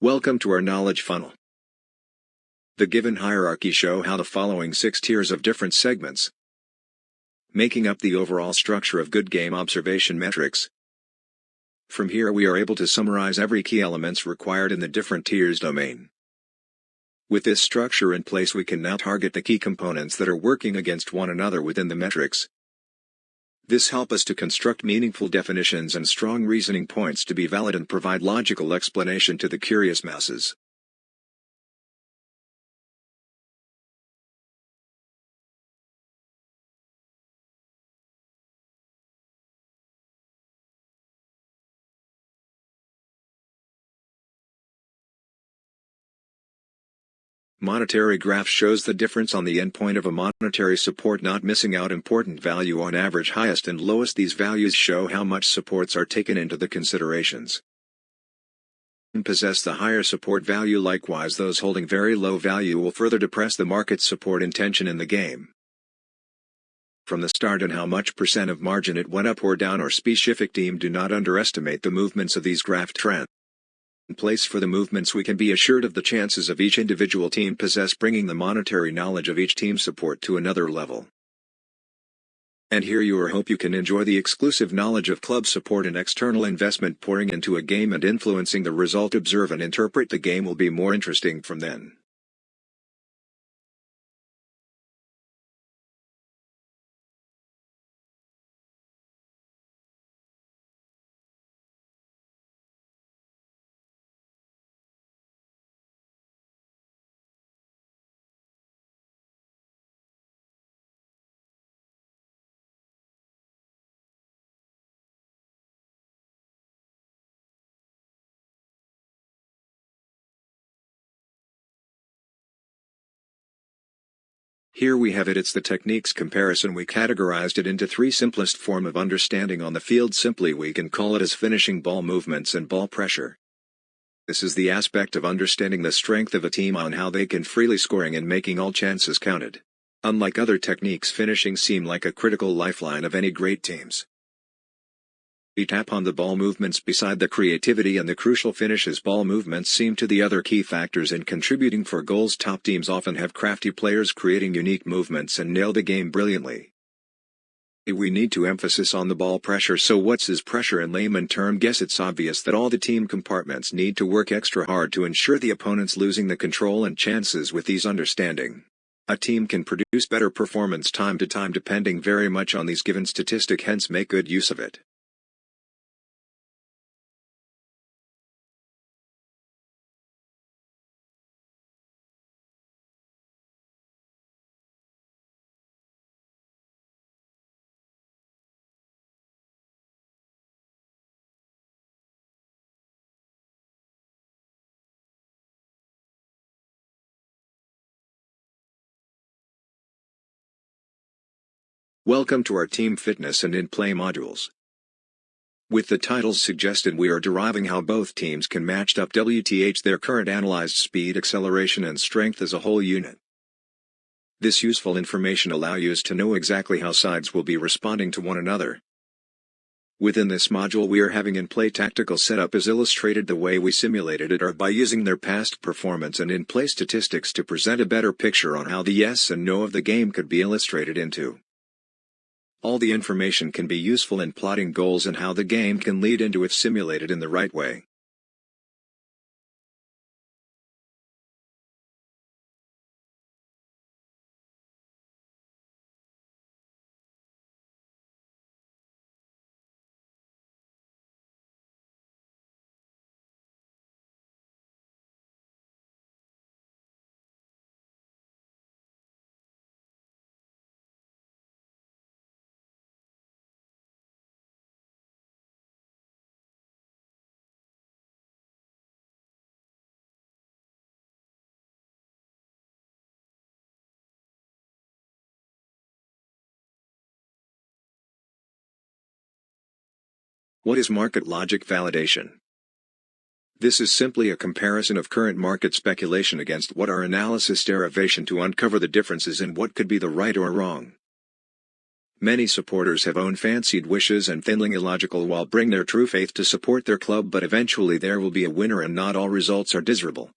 Welcome to our knowledge funnel. The given hierarchy show how the following 6 tiers of different segments, making up the overall structure of good game observation metrics. From here we are able to summarize every key elements required in the different tiers domain. With this structure in place we can now target the key components that are working against one another within the metrics. This helps us to construct meaningful definitions and strong reasoning points to be valid and provide logical explanation to the curious masses. Monetary graph shows the difference on the endpoint of a monetary support, not missing out important value on average highest and lowest. These values show how much supports are taken into the considerations. Possess the higher support value. Likewise, those holding very low value will further depress the market's support intention in the game. From the start and how much percent of margin it went up or down or specific team. Do not underestimate the movements of these graph trends. In place for the movements we can be assured of the chances of each individual team possess, bringing the monetary knowledge of each team support to another level. And here you are, hope you can enjoy the exclusive knowledge of club support and external investment pouring into a game and influencing the result. Observe and interpret the game will be more interesting from then. Here we have it. It's the techniques comparison. We categorized it into 3 simplest form of understanding on the field. Simply we can call it as finishing ball movements and ball pressure. This is the aspect of understanding the strength of a team on how they can freely scoring and making all chances counted. Unlike other techniques, finishing seem like a critical lifeline of any great teams. We tap on the ball movements beside the creativity and the crucial finishes. Ball movements seem to the other key factors in contributing for goals. Top teams often have crafty players creating unique movements and nail the game brilliantly. We need to emphasis on the ball pressure. So what's this pressure in layman term? Guess it's obvious that all the team compartments need to work extra hard to ensure the opponent's losing the control and chances. With these understanding, a team can produce better performance time to time depending very much on these given statistic, hence make good use of it. Welcome to our team fitness and in-play modules. With the titles suggested, we are deriving how both teams can match up WTH their current analyzed speed, acceleration and strength as a whole unit. This useful information allows you to know exactly how sides will be responding to one another. Within this module we are having in-play tactical setup is illustrated the way we simulated it, or by using their past performance and in-play statistics to present a better picture on how the yes and no of the game could be illustrated into. All the information can be useful in plotting goals and how the game can lead into if simulated in the right way. What is market logic validation? This is simply a comparison of current market speculation against what our analysis derivation to uncover the differences in what could be the right or wrong. Many supporters have own fancied wishes and thinly illogical while bring their true faith to support their club, but eventually there will be a winner and not all results are desirable.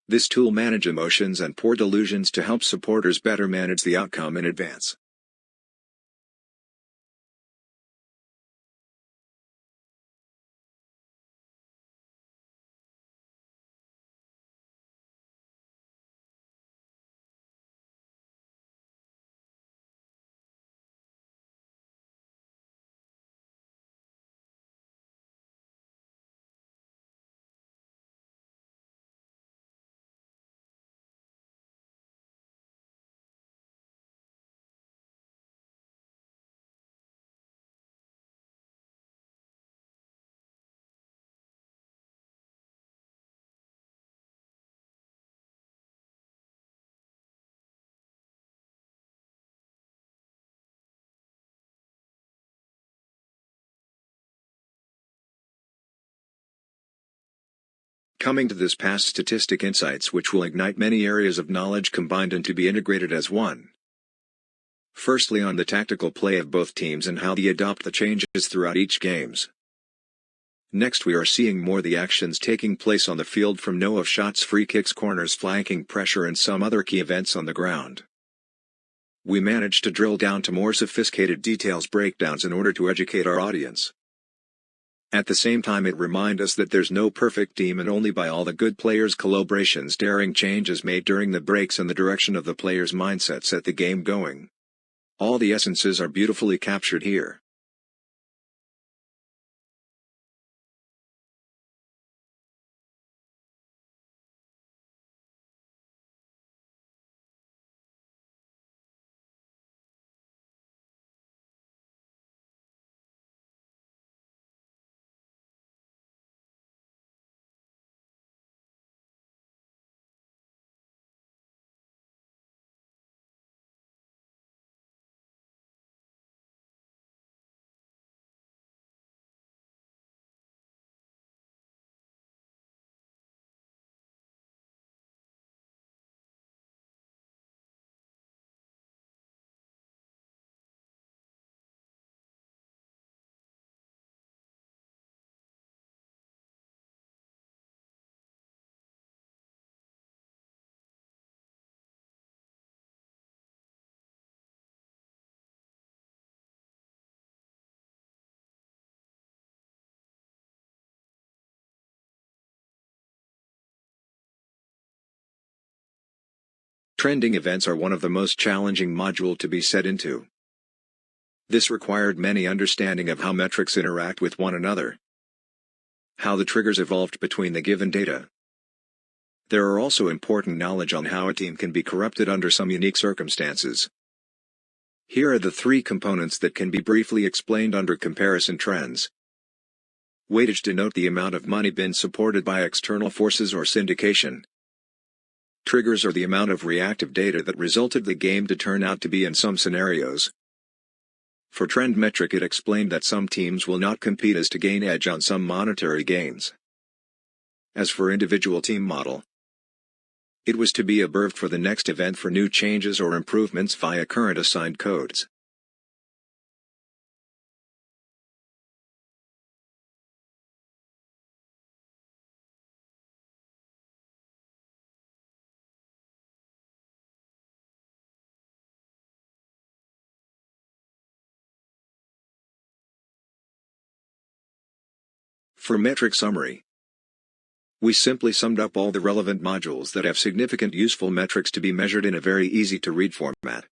This tool manages emotions and poor delusions to help supporters better manage the outcome in advance. Coming to this past statistic insights which will ignite many areas of knowledge combined and to be integrated as one. Firstly, on the tactical play of both teams and how they adopt the changes throughout each games. Next we are seeing more the actions taking place on the field from of shots, free kicks, corners, flanking, pressure and some other key events on the ground. We managed to drill down to more sophisticated details breakdowns in order to educate our audience. At the same time it reminds us that there's no perfect team and only by all the good players' collaborations daring changes made during the breaks and the direction of the players' mindset set the game going. All the essences are beautifully captured here. Trending events are one of the most challenging modules to be set into. This required many understanding of how metrics interact with one another, how the triggers evolved between the given data. There are also important knowledge on how a team can be corrupted under some unique circumstances. Here are the three components that can be briefly explained under comparison trends. Weightage denote the amount of money been supported by external forces or syndication. Triggers are the amount of reactive data that resulted the game to turn out to be in some scenarios. For trend metric it explained that some teams will not compete as to gain edge on some monetary gains. As for individual team model, it was to be observed for the next event for new changes or improvements via current assigned codes. For metric summary, we simply summed up all the relevant modules that have significant useful metrics to be measured in a very easy to read format.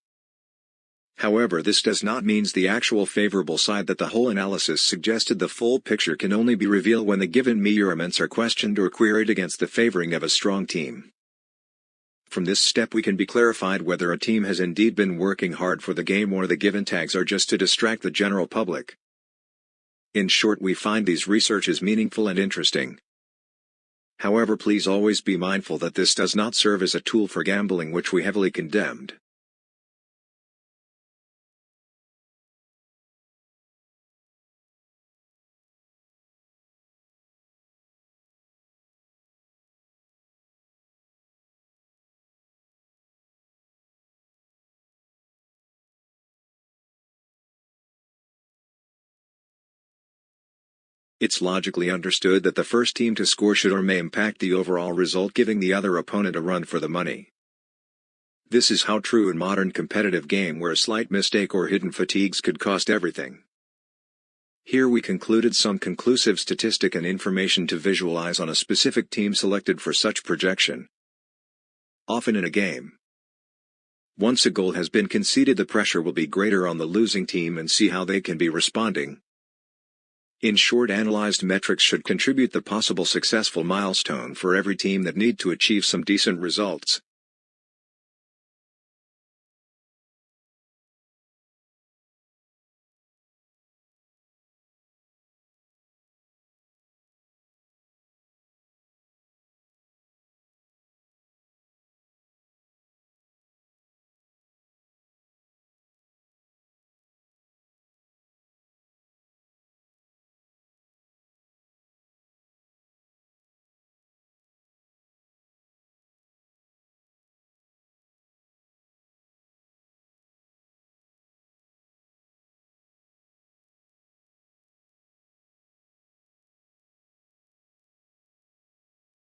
However, this does not mean the actual favorable side that the whole analysis suggested. The full picture can only be revealed when the given measurements are questioned or queried against the favoring of a strong team. From this step we can be clarified whether a team has indeed been working hard for the game or the given tags are just to distract the general public. In short, we find these researches meaningful and interesting. However, please always be mindful that this does not serve as a tool for gambling, which we heavily condemned. It's logically understood that the first team to score should or may impact the overall result, giving the other opponent a run for the money. This is how true in modern competitive game, where a slight mistake or hidden fatigues could cost everything. Here we concluded some conclusive statistic and information to visualize on a specific team selected for such projection. Often in a game, once a goal has been conceded, the pressure will be greater on the losing team, and see how they can be responding. In short, analyzed metrics should contribute the possible successful milestone for every team that need to achieve some decent results.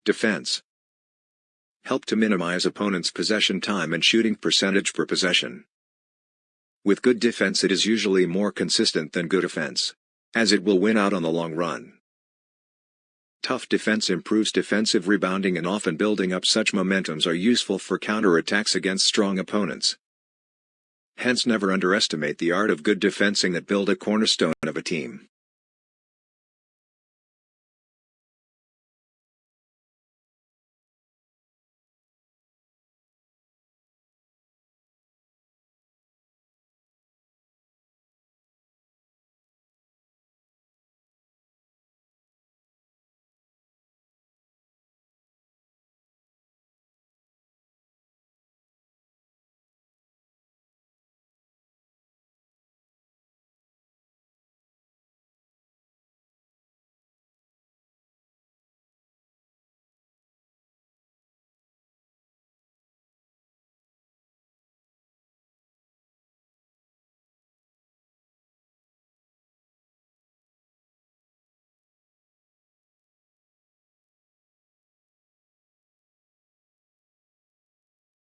Defense. Help to minimize opponent's possession time and shooting percentage per possession. With good defense, it is usually more consistent than good offense, as it will win out on the long run. Tough defense improves defensive rebounding, and often building up such momentums are useful for counterattacks against strong opponents. Hence, never underestimate the art of good defensing that build a cornerstone of a team.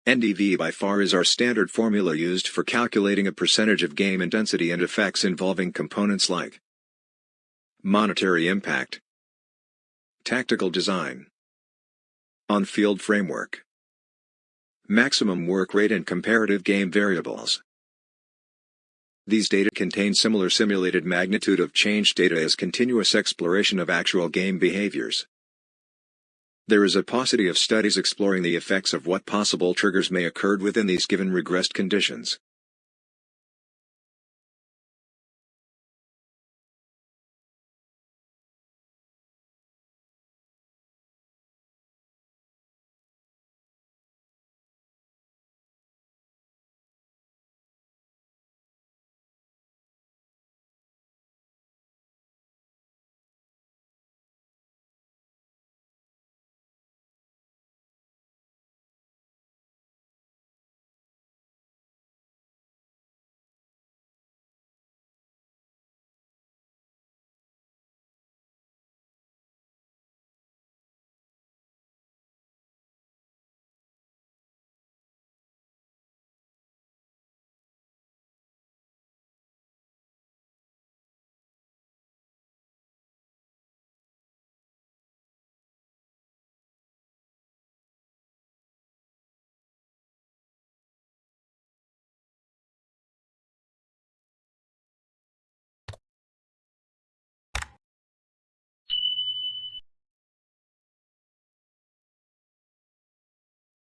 NDV by far is our standard formula used for calculating a percentage of game intensity and effects involving components like monetary impact, tactical design, on-field framework, maximum work rate, and comparative game variables. These data contain similar simulated magnitude of change data as continuous exploration of actual game behaviors. There is a paucity of studies exploring the effects of what possible triggers may occur within these given regressed conditions.